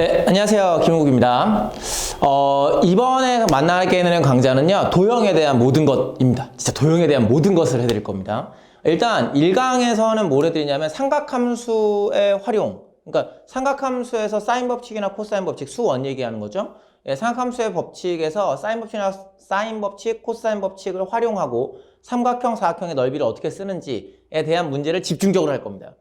네, 안녕하세요. 김호국입니다. 이번에 만나게 되는 강좌는요, 도형에 대한 모든 것입니다. 진짜 도형에 대한 모든 것을 해드릴 겁니다. 일단 1강에서는 뭘 해드리냐면 삼각함수의 활용, 그러니까 삼각함수에서 사인 법칙이나 코사인 법칙, 수원 얘기하는 거죠. 예, 삼각함수의 법칙에서 사인 법칙이나 사인 법칙, 코사인 법칙을 활용하고 삼각형, 사각형의 넓이를 어떻게 쓰는지에 대한 문제를 집중적으로 할 겁니다.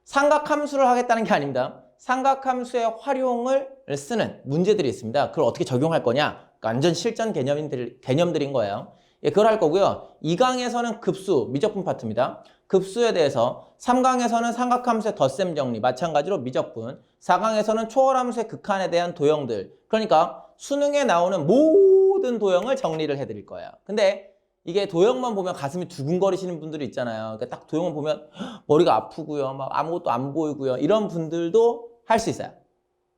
삼각함수를 하겠다는 게 아닙니다. 삼각함수의 활용을 쓰는 문제들이 있습니다. 그걸 어떻게 적용할 거냐? 완전 실전 개념들인 거예요. 예, 그걸 할 거고요. 2강에서는 급수, 미적분 파트입니다. 급수에 대해서 3강에서는 삼각함수의 덧셈 정리, 마찬가지로 미적분. 4강에서는 초월함수의 극한에 대한 도형들. 그러니까 수능에 나오는 모든 도형을 정리를 해드릴 거예요. 근데 이게 도형만 보면 가슴이 두근거리시는 분들이 있잖아요. 그러니까 딱 도형만 보면 머리가 아프고요. 막 아무것도 안 보이고요. 이런 분들도 할 수 있어요.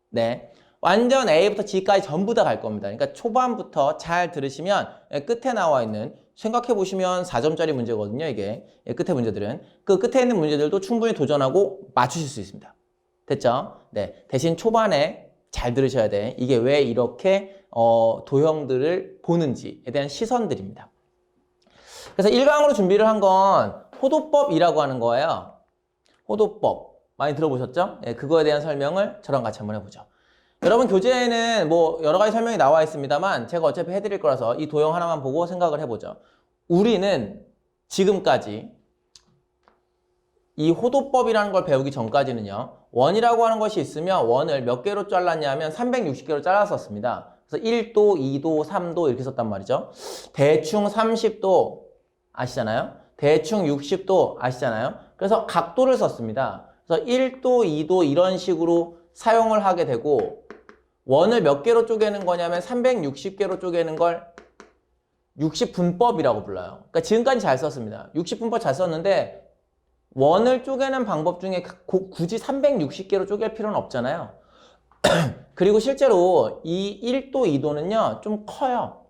네. 완전 A부터 G까지 전부 다 갈 겁니다. 그러니까 초반부터 잘 들으시면 끝에 나와 있는 생각해 보시면 4점짜리 문제거든요. 이게 끝에 문제들은 그 끝에 있는 문제들도 충분히 도전하고 맞추실 수 있습니다. 됐죠? 네. 대신 초반에 잘 들으셔야 돼. 이게 왜 이렇게 도형들을 보는지에 대한 시선들입니다. 그래서 1강으로 준비를 한 건 호도법이라고 하는 거예요. 호도법. 많이 들어보셨죠? 예, 그거에 대한 설명을 저랑 같이 한번 해보죠. 여러분 교재에는 뭐 여러 가지 설명이 나와 있습니다만 제가 어차피 해드릴 거라서 이 도형 하나만 보고 생각을 해보죠. 우리는 지금까지 이 호도법이라는 걸 배우기 전까지는요. 원이라고 하는 것이 있으면 원을 몇 개로 잘랐냐면 360개로 잘랐었습니다. 그래서 1도, 2도, 3도 이렇게 썼단 말이죠. 대충 30도 아시잖아요? 대충 60도 아시잖아요? 그래서 각도를 썼습니다. 그래서 1도, 2도 이런 식으로 사용을 하게 되고 원을 몇 개로 쪼개는 거냐면 360개로 쪼개는 걸 60분법이라고 불러요. 그러니까 지금까지 잘 썼습니다. 60분법 잘 썼는데 원을 쪼개는 방법 중에 굳이 360개로 쪼갤 필요는 없잖아요. 그리고 실제로 이 1도, 2도는요 좀 커요.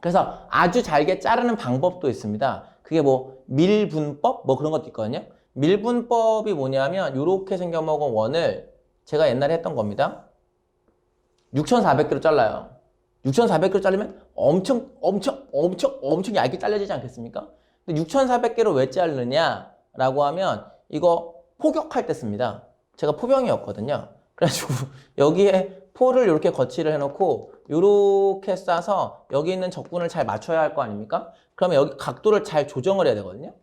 그래서 아주 잘게 자르는 방법도 있습니다. 그게 뭐 밀분법 뭐 그런 것도 있거든요. 밀분법이 뭐냐면 이렇게 생겨먹은 원을 제가 옛날에 했던 겁니다. 6,400개로 잘라요. 6,400개로 자르면 엄청 얇게 잘려지지 않겠습니까? 근데 6,400개로 왜 자르느냐라고 하면 이거 포격할 때 씁니다. 제가 포병이었거든요. 그래가지고 여기에 포를 이렇게 거치를 해놓고 이렇게 싸서 여기 있는 적군을 잘 맞춰야 할 거 아닙니까? 그러면 여기 각도를 잘 조정을 해야 되거든요.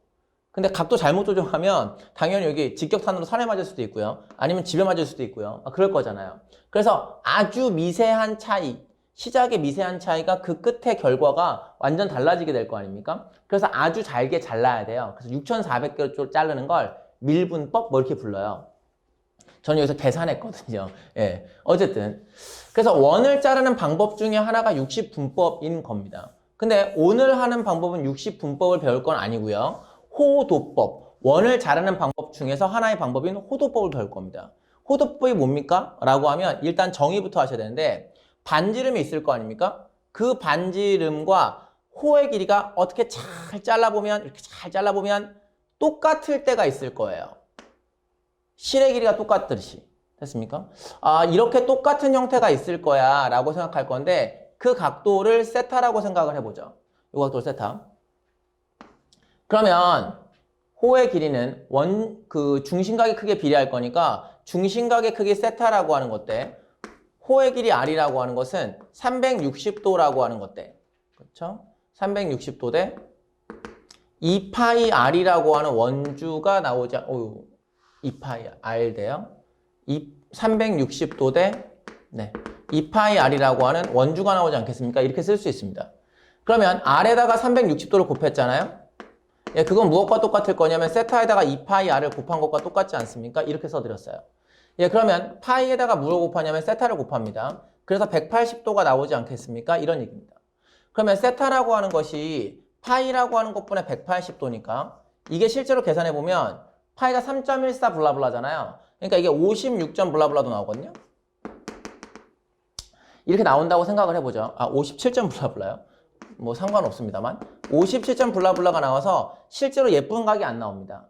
근데 각도 잘못 조정하면 당연히 여기 직격탄으로 산에 맞을 수도 있고요. 아니면 집에 맞을 수도 있고요. 그럴 거잖아요. 그래서 아주 미세한 차이, 시작의 미세한 차이가 그 끝의 결과가 완전 달라지게 될 거 아닙니까? 그래서 아주 잘게 잘라야 돼요. 그래서 6,400개로 자르는 걸 밀분법 뭐 이렇게 불러요. 저는 여기서 계산했거든요. 예. 어쨌든. 그래서 원을 자르는 방법 중에 하나가 60분법인 겁니다. 근데 오늘 하는 방법은 60분법을 배울 건 아니고요. 호도법. 원을 자르는 방법 중에서 하나의 방법인 호도법을 배울 겁니다. 호도법이 뭡니까? 라고 하면 일단 정의부터 하셔야 되는데 반지름이 있을 거 아닙니까? 그 반지름과 호의 길이가 어떻게 잘 잘라보면 이렇게 잘 잘라보면 똑같을 때가 있을 거예요. 실의 길이가 똑같듯이. 됐습니까? 이렇게 똑같은 형태가 있을 거야 라고 생각할 건데 그 각도를 세타라고 생각을 해보죠. 이 각도를 세타. 그러면 호의 길이는 중심각의 크기에 비례할 거니까 중심각의 크기 세타라고 하는 것 대 호의 길이 r이라고 하는 것은 360도라고 하는 것 대 그렇죠? 360도 대 2파이 r이라고 하는 원주가 나오지 2파이 r 대요. 360도 대 2파이 r이라고 하는 원주가 나오지 않겠습니까? 이렇게 쓸 수 있습니다. 그러면 r에다가 360도를 곱했잖아요. 예, 그건 무엇과 똑같을 거냐면 세타에다가 2파이 r을 곱한 것과 똑같지 않습니까? 이렇게 써드렸어요. 예, 그러면 파이에다가 무엇을 곱하냐면 세타를 곱합니다. 그래서 180도가 나오지 않겠습니까? 이런 얘기입니다. 그러면 세타라고 하는 것이 파이라고 하는 것분의 180도니까 이게 실제로 계산해보면 파이가 3.14 블라블라잖아요. 그러니까 이게 56점 블라블라도 나오거든요. 이렇게 나온다고 생각을 해보죠. 57점 블라블라요? 뭐 상관없습니다만 57점 블라블라가 나와서 실제로 예쁜 각이 안 나옵니다.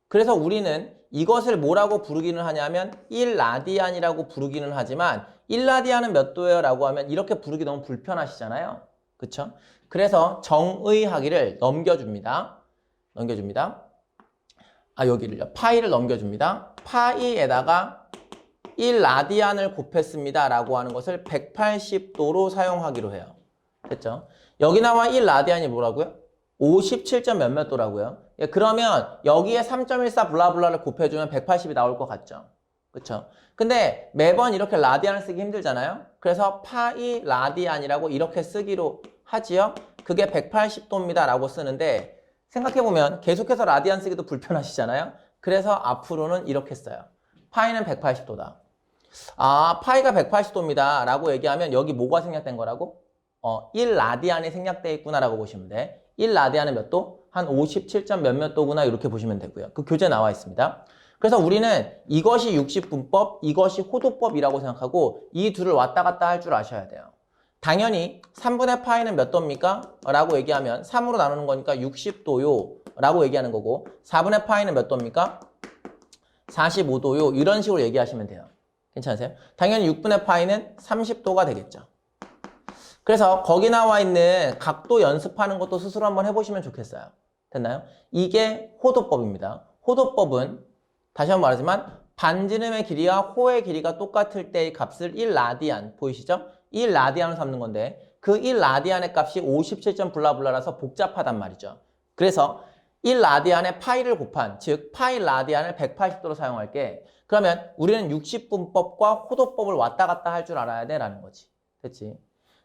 그래서 우리는 이것을 뭐라고 부르기는 하냐면 1라디안이라고 부르기는 하지만 1라디안은 몇 도예요? 라고 하면 이렇게 부르기 너무 불편하시잖아요. 그쵸? 그래서 정의하기를 넘겨줍니다. 여기를요. 파이를 넘겨줍니다. 파이에다가 1라디안을 곱했습니다. 라고 하는 것을 180도로 사용하기로 해요. 됐죠? 여기 나와 1라디안이 뭐라고요? 57점 몇몇 도라고요. 예, 그러면 여기에 3.14 블라블라를 곱해주면 180이 나올 것 같죠? 그쵸? 근데 매번 이렇게 라디안을 쓰기 힘들잖아요? 그래서 파이 라디안이라고 이렇게 쓰기로 하지요? 그게 180도입니다. 라고 쓰는데 생각해보면 계속해서 라디안 쓰기도 불편하시잖아요? 그래서 앞으로는 이렇게 써요. 파이는 180도다. 아, 파이가 180도입니다. 라고 얘기하면 여기 뭐가 생략된 거라고? 1라디안이 생략되어 있구나라고 보시면 돼. 1라디안은 몇 도? 한 57점 몇몇 도구나 이렇게 보시면 되고요. 그 교재 나와 있습니다. 그래서 우리는 이것이 60분법, 이것이 호도법이라고 생각하고 이 둘을 왔다 갔다 할 줄 아셔야 돼요. 당연히 3분의 파이는 몇 도입니까? 라고 얘기하면 3으로 나누는 거니까 60도요 라고 얘기하는 거고 4분의 파이는 몇 도입니까? 45도요 이런 식으로 얘기하시면 돼요. 괜찮으세요? 당연히 6분의 파이는 30도가 되겠죠. 그래서 거기 나와 있는 각도 연습하는 것도 스스로 한번 해보시면 좋겠어요. 됐나요? 이게 호도법입니다. 호도법은 다시 한번 말하지만 반지름의 길이와 호의 길이가 똑같을 때의 값을 1라디안 보이시죠? 1라디안을 삼는 건데 그 1라디안의 값이 57점 블라블라라서 복잡하단 말이죠. 그래서 1라디안에 파이를 곱한 즉 파이 라디안을 180도로 사용할게. 그러면 우리는 60분법과 호도법을 왔다 갔다 할 줄 알아야 돼 라는 거지. 됐지?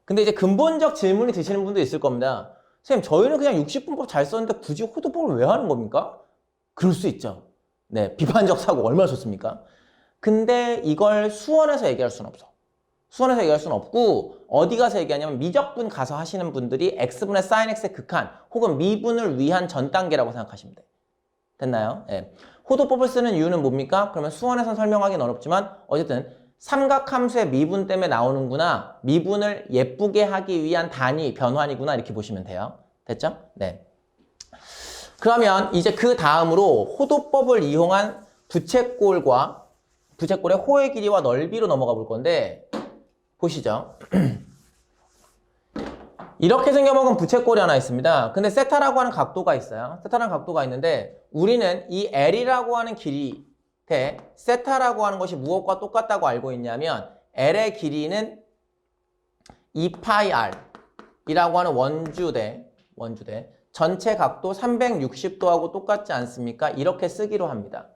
근데 이제 근본적 질문이 드시는 분도 있을 겁니다. 선생님 저희는 그냥 60분법 잘 썼는데 굳이 호도법을 왜 하는 겁니까? 그럴 수 있죠. 네, 비판적 사고 얼마나 좋습니까? 근데 이걸 수원에서 얘기할 수는 없어. 수원에서 얘기할 수는 없고 어디 가서 얘기하냐면 미적분 가서 하시는 분들이 x분의 sin x의 극한 혹은 미분을 위한 전 단계라고 생각하시면 돼. 됐나요? 네. 호도법을 쓰는 이유는 뭡니까? 그러면 수원에서는 설명하기는 어렵지만 어쨌든 삼각함수의 미분 때문에 나오는구나. 미분을 예쁘게 하기 위한 단위, 변환이구나 이렇게 보시면 돼요. 됐죠? 네. 그러면 이제 그 다음으로 호도법을 이용한 부채꼴의 호의 길이와 넓이로 넘어가 볼 건데 보시죠. 이렇게 생겨먹은 부채꼴이 하나 있습니다. 근데 세타라고 하는 각도가 있어요. 세타라는 각도가 있는데 우리는 이 L이라고 하는 길이 대 세타라고 하는 것이 무엇과 똑같다고 알고 있냐면 L의 길이는 2파이 R이라고 하는 원주대 전체 각도 360도하고 똑같지 않습니까? 이렇게 쓰기로 합니다.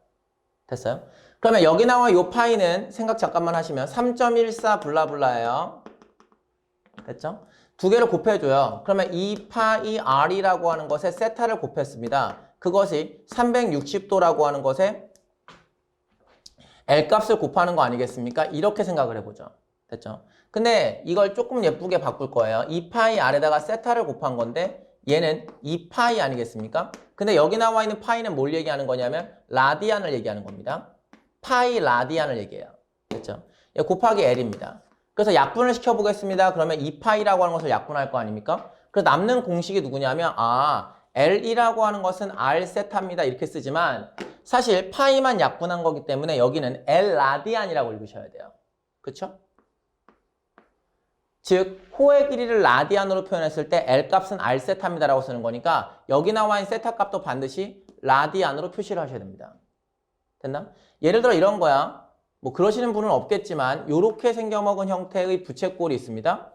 됐어요? 그러면 여기 나와 이 파이는 생각 잠깐만 하시면 3.14 블라블라예요. 됐죠? 두 개를 곱해줘요. 그러면 2파이 R이라고 하는 것에 세타를 곱했습니다. 그것이 360도라고 하는 것에 L값을 곱하는 거 아니겠습니까? 이렇게 생각을 해보죠. 됐죠? 근데 이걸 조금 예쁘게 바꿀 거예요. 2파이 R에다가 세타를 곱한 건데 얘는 2파이 아니겠습니까? 근데 여기 나와 있는 파이는 뭘 얘기하는 거냐면 라디안을 얘기하는 겁니다. 파이 라디안을 얘기해요. 됐죠? 곱하기 L입니다. 그래서 약분을 시켜보겠습니다. 그러면 2파이라고 하는 것을 약분할 거 아닙니까? 그래서 남는 공식이 누구냐면 L이라고 하는 것은 R 세타입니다. 이렇게 쓰지만 사실 파이만 약분한 거기 때문에 여기는 L 라디안이라고 읽으셔야 돼요. 그쵸? 즉 호의 길이를 라디안으로 표현했을 때 L값은 R 세타입니다라고 쓰는 거니까 여기 나와 있는 세타 값도 반드시 라디안으로 표시를 하셔야 됩니다. 됐나? 예를 들어 이런 거야. 뭐 그러시는 분은 없겠지만 이렇게 생겨먹은 형태의 부채꼴이 있습니다.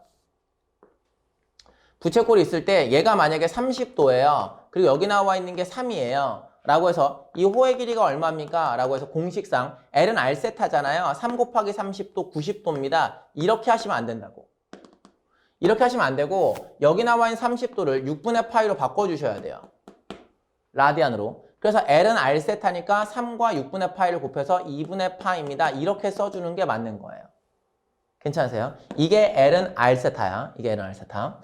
부채꼴이 있을 때 얘가 만약에 30도예요. 그리고 여기 나와 있는 게 3이에요. 라고 해서 이 호의 길이가 얼마입니까? 라고 해서 공식상 L은 R 세타잖아요. 3 곱하기 30도 90도입니다. 이렇게 하시면 안 된다고. 이렇게 하시면 안 되고 여기 나와 있는 30도를 6분의 파이로 바꿔주셔야 돼요. 라디안으로. 그래서 L은 R 세타니까 3과 6분의 파이를 곱해서 2분의 파이입니다. 이렇게 써주는 게 맞는 거예요. 괜찮으세요? 이게 L은 R 세타야. 이게 L은 R 세타.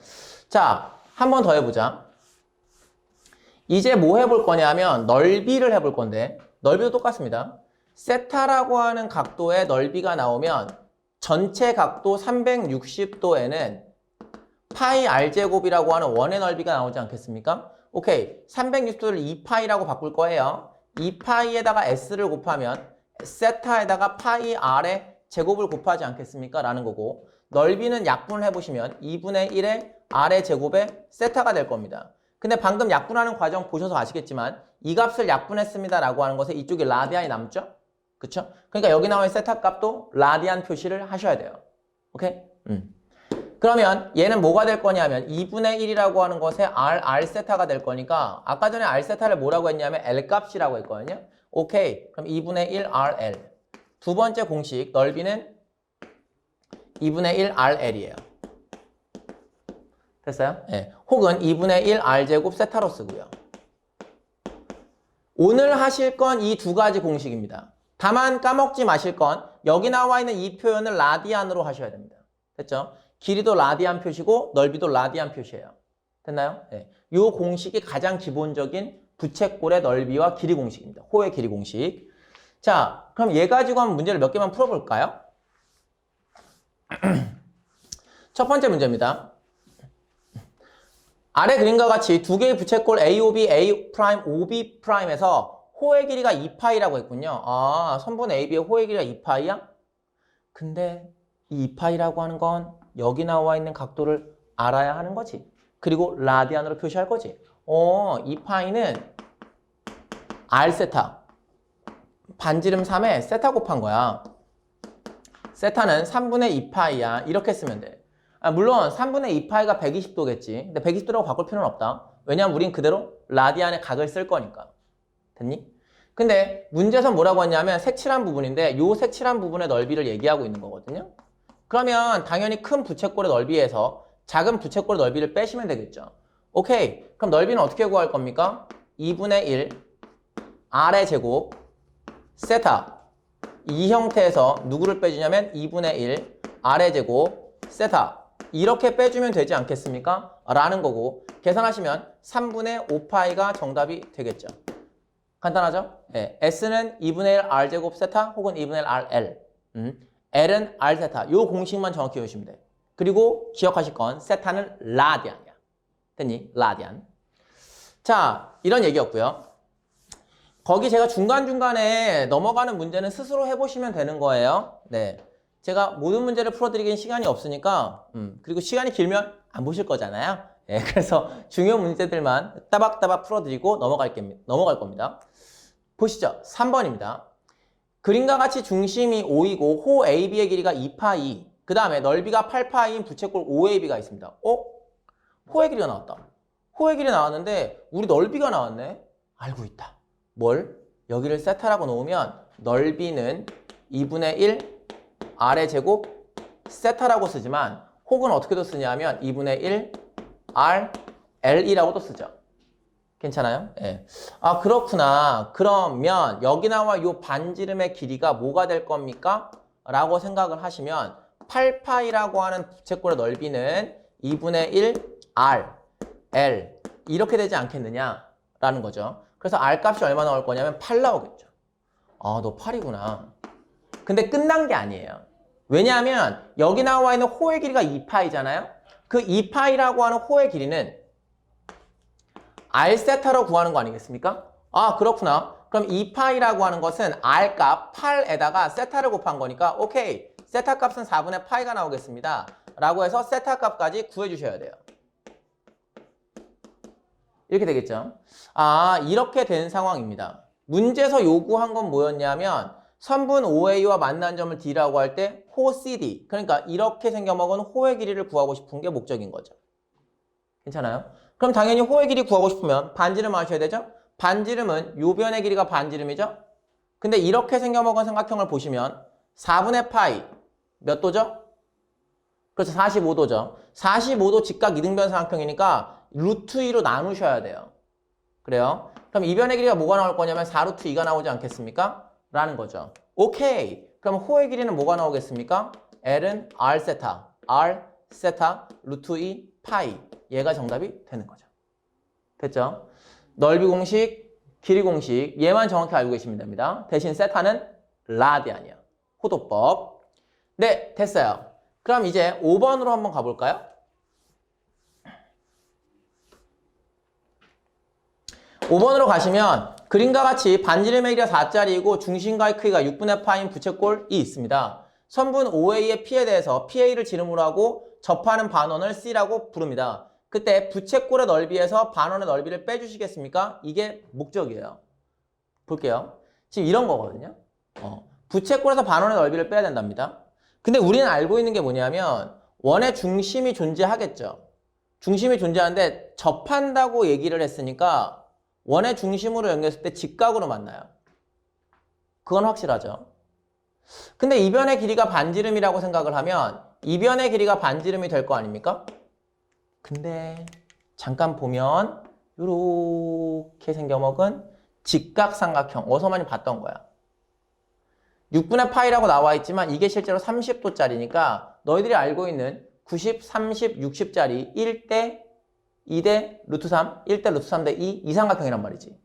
자, 한 번 더 해보자. 이제 뭐 해볼 거냐면 넓이를 해볼 건데 넓이도 똑같습니다. 세타라고 하는 각도의 넓이가 나오면 전체 각도 360도에는 파이 R제곱이라고 하는 원의 넓이가 나오지 않겠습니까? 오케이, 360도를 2파이라고 바꿀 거예요. 2파이에다가 s를 곱하면 세타에다가 파이 r의 제곱을 곱하지 않겠습니까? 라는 거고 넓이는 약분을 해보시면 2분의 1의 r의 제곱에 세타가 될 겁니다. 근데 방금 약분하는 과정 보셔서 아시겠지만 이 값을 약분했습니다 라고 하는 것에 이쪽에 라디안이 남죠? 그쵸? 그러니까 여기 나와 있는 세타 값도 라디안 표시를 하셔야 돼요. 오케이? 그러면 얘는 뭐가 될 거냐면 2분의 1이라고 하는 것에 r 세타가 될 거니까 아까 전에 r 세타를 뭐라고 했냐면 L 값이라고 했거든요. 오케이. 그럼 2분의 1 RL. 두 번째 공식 넓이는 2분의 1 RL이에요. 됐어요? 네. 혹은 2분의 1 R제곱 세타로 쓰고요. 오늘 하실 건 이 두 가지 공식입니다. 다만 까먹지 마실 건 여기 나와 있는 이 표현을 라디안으로 하셔야 됩니다. 됐죠? 길이도 라디안 표시고 넓이도 라디안 표시예요. 됐나요? 네. 이 공식이 가장 기본적인 부채꼴의 넓이와 길이 공식입니다. 호의 길이 공식. 자, 그럼 얘 가지고 한번 문제를 몇 개만 풀어볼까요? 첫 번째 문제입니다. 아래 그림과 같이 두 개의 부채꼴 AOB, A'O'B'에서 호의 길이가 2파이라고 했군요. 아, 선분 AB의 호의 길이가 2파이야? 근데 이 2파이라고 하는 건 여기 나와 있는 각도를 알아야 하는 거지. 그리고 라디안으로 표시할 거지. 2파이는 R세타. 반지름 3에 세타 곱한 거야. 세타는 3분의 2파이야. 이렇게 쓰면 돼. 물론 3분의 2파이가 120도겠지. 근데 120도라고 바꿀 필요는 없다. 왜냐면 우린 그대로 라디안의 각을 쓸 거니까. 됐니? 근데 문제에서 뭐라고 했냐면 색칠한 부분인데 요 색칠한 부분의 넓이를 얘기하고 있는 거거든요. 그러면 당연히 큰 부채꼴의 넓이에서 작은 부채꼴의 넓이를 빼시면 되겠죠. 오케이. 그럼 넓이는 어떻게 구할 겁니까? 2분의 1 R의 제곱 세타. 이 형태에서 누구를 빼주냐면 2분의 1 R의 제곱 세타. 이렇게 빼주면 되지 않겠습니까? 라는 거고 계산하시면 3분의 5파이가 정답이 되겠죠. 간단하죠? 네. S는 2분의 1 R제곱 세타 혹은 2분의 1 RL. L은 R 세타. 요 공식만 정확히 외우시면 돼. 그리고 기억하실 건 세타는 라디안이야. 됐니? 라디안. 자, 이런 얘기였고요. 거기 제가 중간중간에 넘어가는 문제는 스스로 해보시면 되는 거예요. 네. 제가 모든 문제를 풀어드리기엔 시간이 없으니까 그리고 시간이 길면 안 보실 거잖아요. 네, 그래서 중요한 문제들만 따박따박 풀어드리고 넘어갈 겁니다. 보시죠. 3번입니다. 그림과 같이 중심이 5이고 호 AB의 길이가 2파이 그 다음에 넓이가 8파이인 부채꼴 OAB가 있습니다. 호의 길이가 나왔다. 호의 길이 나왔는데 우리 넓이가 나왔네. 알고 있다. 뭘? 여기를 세타라고 놓으면 넓이는 2분의 1 R의 제곱 세타라고 쓰지만 혹은 어떻게도 쓰냐면 2분의 1 R L이라고도 쓰죠. 괜찮아요? 예. 아, 그렇구나. 그러면 여기 나와 이 반지름의 길이가 뭐가 될 겁니까? 라고 생각을 하시면 8파이라고 하는 부채꼴의 넓이는 2분의 1 R, L 이렇게 되지 않겠느냐? 라는 거죠. 그래서 R 값이 얼마 나올 거냐면 8 나오겠죠. 아, 너 8이구나. 근데 끝난 게 아니에요. 왜냐하면 여기 나와 있는 호의 길이가 2파이잖아요. 그 2파이라고 하는 호의 길이는 R 세타로 구하는 거 아니겠습니까? 아, 그렇구나. 그럼 2파이라고 하는 것은 R 값 8에다가 세타를 곱한 거니까 오케이. 세타 값은 4분의 파이가 나오겠습니다. 라고 해서 세타 값까지 구해주셔야 돼요. 이렇게 되겠죠. 아, 이렇게 된 상황입니다. 문제에서 요구한 건 뭐였냐면 선분 OA와 만난 점을 D라고 할 때 호 CD. 그러니까 이렇게 생겨먹은 호의 길이를 구하고 싶은 게 목적인 거죠. 괜찮아요? 그럼 당연히 호의 길이 구하고 싶으면 반지름 아셔야 되죠? 반지름은 요 변의 길이가 반지름이죠? 근데 이렇게 생겨먹은 삼각형을 보시면 4분의 파이 몇 도죠? 그렇죠. 45도죠. 45도 직각 이등변 삼각형이니까 루트 2로 나누셔야 돼요. 그래요? 그럼 이 변의 길이가 뭐가 나올 거냐면 4루트 2가 나오지 않겠습니까? 라는 거죠. 오케이. 그럼 호의 길이는 뭐가 나오겠습니까? L은 R 세타. R 세타 루트 2 파이. 얘가 정답이 되는 거죠. 됐죠? 넓이 공식, 길이 공식 얘만 정확히 알고 계시면 됩니다. 대신 세타는 라디안이야. 호도법. 네, 됐어요. 그럼 이제 5번으로 한번 가볼까요? 5번으로 가시면 그림과 같이 반지름의 길이가 4짜리이고 중심과의 크기가 6분의 파인 부채꼴이 있습니다. 선분 OA의 P에 대해서 PA를 지름으로 하고 접하는 반원을 C라고 부릅니다. 그때 부채꼴의 넓이에서 반원의 넓이를 빼주시겠습니까? 이게 목적이에요. 볼게요. 지금 이런 거거든요. 부채꼴에서 반원의 넓이를 빼야 된답니다. 근데 우리는 알고 있는 게 뭐냐면 원의 중심이 존재하겠죠. 중심이 존재하는데 접한다고 얘기를 했으니까 원의 중심으로 연결했을 때 직각으로 만나요. 그건 확실하죠. 근데 이변의 길이가 반지름이라고 생각을 하면 이변의 길이가 반지름이 될 거 아닙니까? 근데 잠깐 보면 이렇게 생겨먹은 직각삼각형 어디서 많이 봤던 거야. 6분의 파이라고 나와 있지만 이게 실제로 30도짜리니까 너희들이 알고 있는 90, 30, 60짜리 1대 2대 루트 3, 1대 루트 3대 2 이삼각형이란 말이지.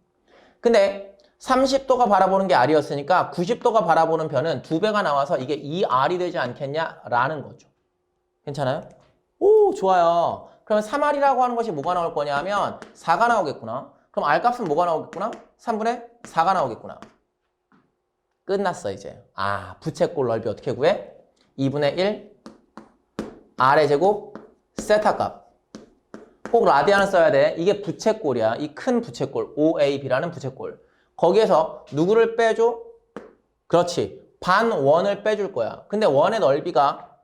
근데 30도가 바라보는 게 R이었으니까 90도가 바라보는 변은 2배가 나와서 이게 2R이 되지 않겠냐라는 거죠. 괜찮아요? 오, 좋아요. 그러면 3R이라고 하는 것이 뭐가 나올 거냐 하면 4가 나오겠구나. 그럼 R 값은 뭐가 나오겠구나? 3분의 4가 나오겠구나. 끝났어 이제. 부채꼴 넓이 어떻게 구해? 2분의 1 R의 제곱 세타 값. 꼭 라디안을 써야 돼. 이게 부채꼴이야. 이 큰 부채꼴 OAB라는 부채꼴. 거기에서 누구를 빼줘? 그렇지. 반원을 빼줄 거야. 근데 원의 넓이가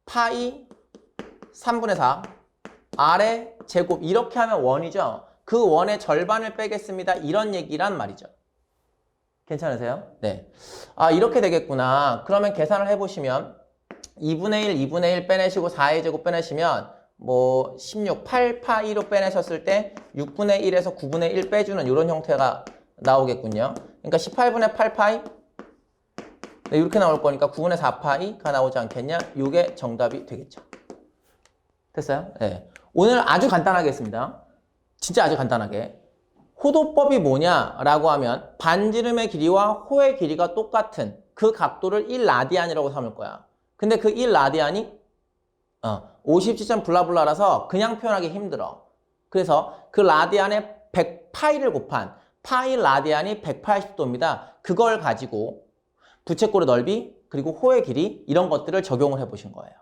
파이 3분의 4 R의 제곱 이렇게 하면 원이죠. 그 원의 절반을 빼겠습니다. 이런 얘기란 말이죠. 괜찮으세요? 네. 이렇게 되겠구나. 그러면 계산을 해보시면 2분의 1, 2분의 1 빼내시고 4의 제곱 빼내시면 16, 8파이로 빼내셨을 때 6분의 1에서 9분의 1 빼주는 이런 형태가 나오겠군요. 그러니까 18분의 8파이 네, 이렇게 나올 거니까 9분의 4파이가 나오지 않겠냐? 이게 정답이 되겠죠. 됐어요? 네. 오늘 아주 간단하게 했습니다. 진짜 아주 간단하게. 호도법이 뭐냐라고 하면 반지름의 길이와 호의 길이가 똑같은 그 각도를 1라디안이라고 삼을 거야. 근데 그 1라디안이 57점 블라블라라서 그냥 표현하기 힘들어. 그래서 그 라디안에 100파이를 곱한 파이 라디안이 180도입니다. 그걸 가지고 부채꼴의 넓이 그리고 호의 길이 이런 것들을 적용을 해보신 거예요.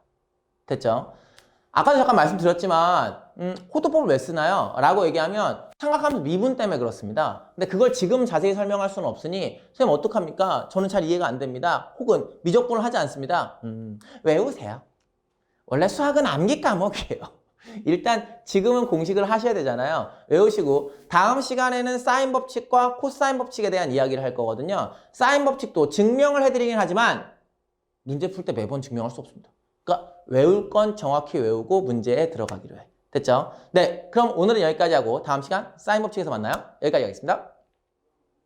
됐죠? 아까도 잠깐 말씀드렸지만 호도법을 왜 쓰나요? 라고 얘기하면 삼각함수 미분 때문에 그렇습니다. 근데 그걸 지금 자세히 설명할 수는 없으니 선생님 어떡합니까? 저는 잘 이해가 안 됩니다. 혹은 미적분을 하지 않습니다. 외우세요. 원래 수학은 암기 과목이에요. 일단 지금은 공식을 하셔야 되잖아요. 외우시고 다음 시간에는 사인 법칙과 코사인 법칙에 대한 이야기를 할 거거든요. 사인 법칙도 증명을 해드리긴 하지만 문제 풀 때 매번 증명할 수 없습니다. 그러니까 외울 건 정확히 외우고 문제에 들어가기로 해. 됐죠? 네, 그럼 오늘은 여기까지 하고 다음 시간 사인 법칙에서 만나요. 여기까지 하겠습니다.